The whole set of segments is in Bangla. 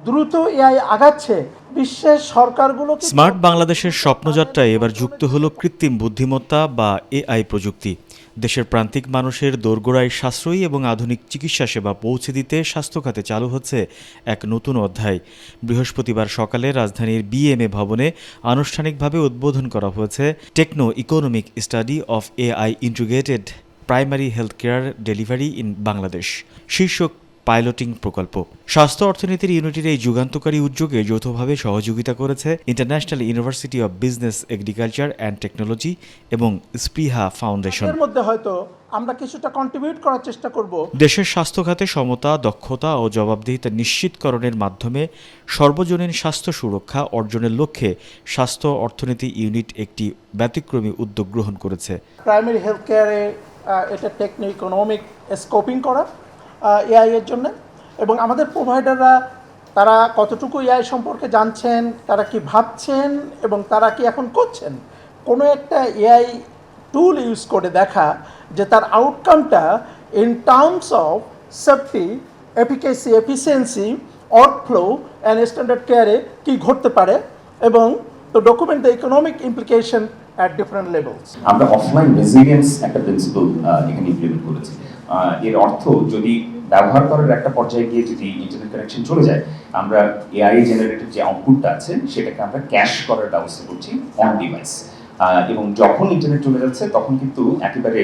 দ্রুত এআই আগাচ্ছে, বিশ্বের সরকারগুলো স্মার্ট বাংলাদেশের স্বপ্নযাত্রায় এবার যুক্ত হলো কৃত্রিম বুদ্ধিমত্তা বা এআই প্রযুক্তি। দেশের প্রান্তিক মানুষের দোরগোড়ায় সাশ্রয়ী এবং আধুনিক চিকিৎসা সেবা পৌঁছে দিতে স্বাস্থ্য খাতে চালু হচ্ছে এক নতুন অধ্যায়। বৃহস্পতিবার সকালে রাজধানীর বিএমএ ভবনে আনুষ্ঠানিকভাবে উদ্বোধন করা হয়েছে techno economic study of AI integrated primary health care delivery in Bangladesh শীর্ষক পাইলটিং প্রকল্প। স্বাস্থ্য অর্থনীতির ইউনিটির এই যুগান্তকারী উদ্যোগে যৌথভাবে সহযোগিতা করেছে international university of business agriculture and technology এবং স্পৃহা ফাউন্ডেশন। এর মধ্যে হয়তো আমরা কিছুটা কন্ট্রিবিউট করার চেষ্টা করব। দেশের স্বাস্থ্য খাতে সমতা, দক্ষতা ও জবাবদিহিতা নিশ্চিতকরণের মাধ্যমে সর্বজনীন স্বাস্থ্য সুরক্ষা অর্জনের লক্ষ্যে স্বাস্থ্য অর্থনীতি ইউনিট একটি ব্যতিক্রমী উদ্যোগ গ্রহণ করেছে। প্রাইমারি হেলথ কেয়ারে এটা টেকনো ইকোনমিক স্কোপিং করা এআই এর জন্য, এবং আমাদের প্রোভাইডাররা তারা কতটুকু এআই সম্পর্কে জানছেন, তারা কি ভাবছেন এবং তারা কি এখন করছেন, কোনো একটা এআই টুল ইউজ করে দেখা যে তার আউটকামটা in terms of safety, efficacy, efficiency, workflow and standard কেয়ারে কী ঘটতে পারে, এবং to document the economic implication at different levels. আমরা অফলাইন রেজিলিয়েন্স একটা প্রিন্সিপাল এখানে ইমপ্লিমেন্ট করেছি। এর অর্থ যদি ব্যবহার করার একটা পর্যায়ে গিয়ে যদি ইন্টারনেট কানেকশন চলে যায়, আমরা এআই জেনারেটেড যে আউটপুটটা আছে সেটাকে আমরা ক্যাশ করার ব্যবস্থা করছি অন ডিভাইস, এবং যখন ইন্টারনেট চলে যাচ্ছে তখন কিন্তু একেবারে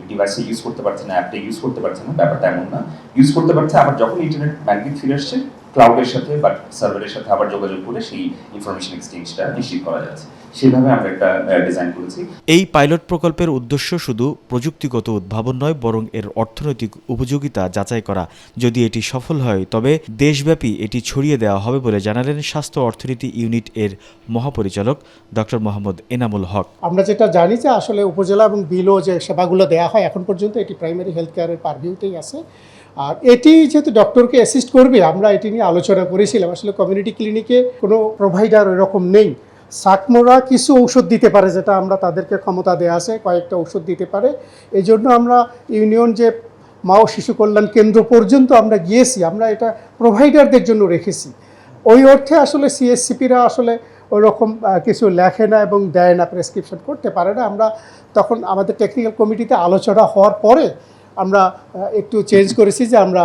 ডিভাইসে ইউজ করতে পারছে না, অ্যাপটা ইউজ করতে পারছে না, ব্যাপারটা এমন না, ইউজ করতে পারছে। আবার যখন ইন্টারনেট ব্যান্ডউইথ ফিরে আসছে, ক্লাউডের সাথে বা সার্ভারের সাথে আবার যোগাযোগ করে সেই ইনফরমেশন এক্সচেঞ্জটা নিশ্চিত করা যাচ্ছে। সেভাবে আমরা একটা ডিজাইন করেছি। এই পাইলট প্রকল্পের উদ্দেশ্য শুধু প্রযুক্তিগত উদ্ভাবন নয়, বরং এর অর্থনৈতিক উপযোগিতা যাচাই করা। যদি এটি সফল হয় তবে দেশব্যাপী এটি ছড়িয়ে দেওয়া হবে বলে জানালেন স্বাস্থ্য অর্থনীতি ইউনিট এর মহাপরিচালক ডক্টর মোহাম্মদ এনামুল হক। আমরা যেটা জানি যে আসলে উপজেলা এবং বিলও যে সেবাগুলো দেওয়া হয় এখন পর্যন্ত এটি প্রাইমারি হেলথ কেয়ারের পারভিউতেই আছে। আর এটি যেহেতু ডক্টরকে অ্যাসিস্ট করবে, আমরা এটি নিয়ে আলোচনা করেছিলাম। আসলে কমিউনিটি ক্লিনিকে কোনো প্রোভাইডার এরকম নেই। সাকমোরা কিছু ঔষধ দিতে পারে, যেটা আমরা তাদেরকে ক্ষমতা দেওয়া আছে, কয়েকটা ঔষধ দিতে পারে। এই জন্য আমরা ইউনিয়ন যে মা ও শিশু কল্যাণ কেন্দ্র পর্যন্ত আমরা গিয়েছি, আমরা এটা প্রোভাইডারদের জন্য রেখেছি। ওই অর্থে আসলে সিএসসিপিরা আসলে ওইরকম কিছু লেখে না এবং দেয় না, প্রেসক্রিপশন করতে পারে না। আমরা তখন আমাদের টেকনিক্যাল কমিটিতে আলোচনা হওয়ার পরে আমরা একটু চেঞ্জ করেছি যে আমরা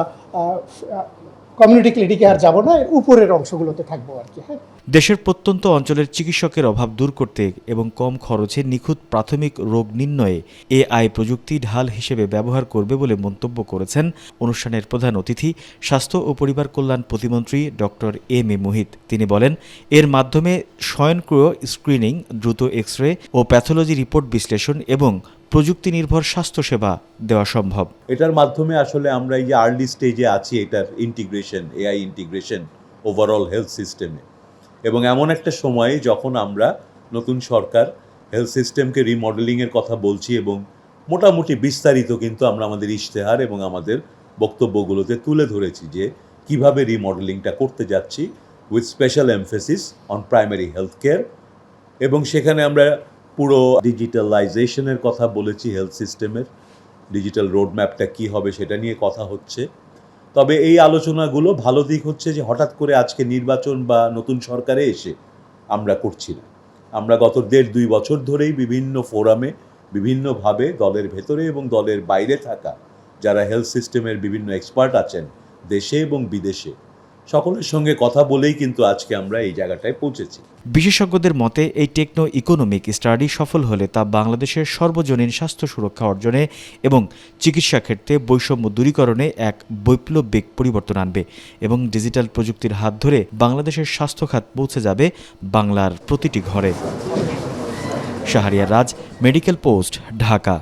কমিউনিটি ক্লিনিকে আর যাব না, উপরের অংশগুলোতে থাকবো আর কি। হ্যাঁ, দেশের প্রত্যন্ত অঞ্চলের চিকিৎসকের অভাব দূর করতে এবং কম খরচে নিখুঁত প্রাথমিক রোগ নির্ণয়ে এআই প্রযুক্তি ঢাল হিসেবে ব্যবহার করবে বলে মন্তব্য করেছেন অনুষ্ঠানের প্রধান অতিথি স্বাস্থ্য ও পরিবার কল্যাণ প্রতিমন্ত্রী ডক্টর এম এ মুহিত। তিনি বলেন, এর মাধ্যমে স্বয়ংক্রিয় স্ক্রিনিং, দ্রুত এক্স রে ও প্যাথোলজি রিপোর্ট বিশ্লেষণ এবং প্রযুক্তি নির্ভর স্বাস্থ্যসেবা দেওয়া সম্ভব। এটার মাধ্যমে আসলে আমরা এই যে আর্লি স্টেজে আছি, এটার integration, AI integration overall health সিস্টেমে, এবং এমন একটা সময়ে যখন আমরা নতুন সরকার হেলথ সিস্টেমকে রিমডেলিংয়ের কথা বলছি, এবং মোটামুটি বিস্তারিত কিন্তু আমরা আমাদের ইশতেহার এবং আমাদের বক্তব্যগুলোতে তুলে ধরেছি যে কিভাবে রিমডেলিংটা করতে যাচ্ছি, with special emphasis on primary health care. এবং সেখানে আমরা পুরো ডিজিটালাইজেশনের কথা বলেছি, হেলথ সিস্টেমের ডিজিটাল রোডম্যাপটা কী হবে সেটা নিয়ে কথা হচ্ছে। তবে এই আলোচনাগুলো ভালো দিক হচ্ছে যে হঠাৎ করে আজকে নির্বাচন বা নতুন সরকারে এসে আমরা করছি না। আমরা গত 1.5-2 বছর ধরেই বিভিন্ন ফোরামে বিভিন্নভাবে দলের ভেতরে এবং দলের বাইরে থাকা যারা হেলথ সিস্টেমের বিভিন্ন এক্সপার্ট আছেন দেশে এবং বিদেশে, সকলের সঙ্গে কথা বলেই কিন্তু আজকে আমরা এই জায়গাটায় পৌঁছেছি। বিশেষজ্ঞদের মতে এই টেকনো ইকোনমিক স্টাডি সফল হলে তা বাংলাদেশের সর্বজনীন স্বাস্থ্য সুরক্ষা অর্জনে এবং চিকিৎসা ক্ষেত্রে বৈষম্য দূরীকরণে এক বৈপ্লবিক পরিবর্তন আনবে এবং ডিজিটাল প্রযুক্তির হাত ধরে বাংলাদেশের স্বাস্থ্য খাত পৌঁছে যাবে বাংলার প্রতিটি ঘরে। শাহরিয়ার রাজ, মেডিকেল পোস্ট, ঢাকা।